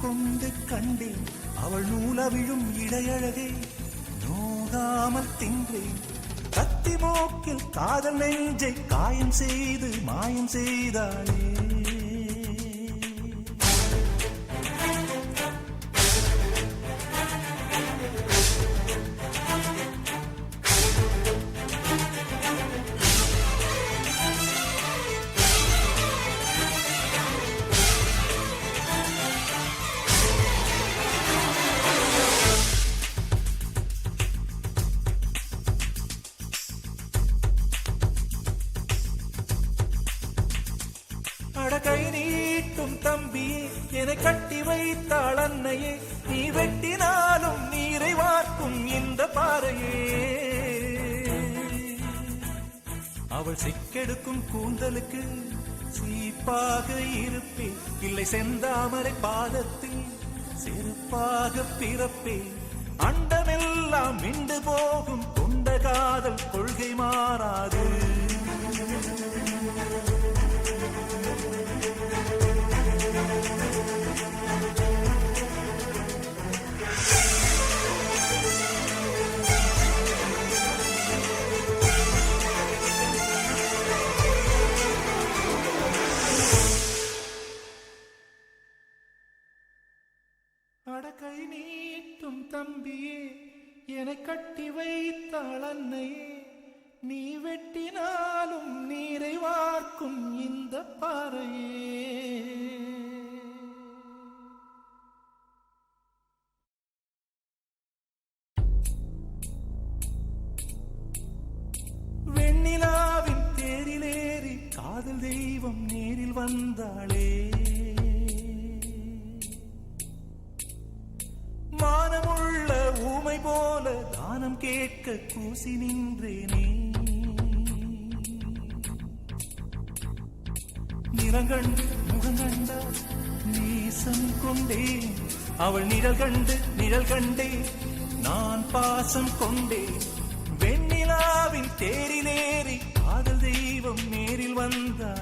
கொண்டு கண்டேன் அவள் நூலவிழும் இடையழகை நோகாமல் தின்றேன். கத்தி மூக்கில் காதல் நெஞ்சை காயம் செய்து மாயம் செய்தாளே. கை நீட்டும் தம்பியே என்னை கட்டி வைத்தாள் அன்னையே, நீ வெட்டினாலும் நீரை வார்க்கும் இந்த பாறையே. அவள் சிக்கெடுக்கும் கூந்தலுக்கு சீப்பாக இருப்பேன், இல்லை செந்தாமரை பாதத்தில் செருப்பாக பிறப்பேன். அண்டமெல்லாம் மிண்டு போகும் கொண்ட காதல் கொள்கை மாறாது. கை நீட்டும் தம்பியே என்னை கட்டி வைத்தாள் அன்னையே, நீ வெட்டினாலும் நீரை வார்க்கும் இந்த பாறையே. வெண்ணிலாவின் தேரிலேறி காதல் தெய்வம் நேரில் வந்தாளே. மானமுள்ள ஊமை போல தானம் கேட்க கூசி நின்றேனே. நிறங்கண்டு முகங்கண்டா நீசம் கொண்டேன், அவள் நிழல் கண்டு நிழல் கண்டே நான் பாசம் கொண்டேன். வெண்ணிலாவின் தேரிலேறி காதல் தெய்வம் நேரில் வந்தா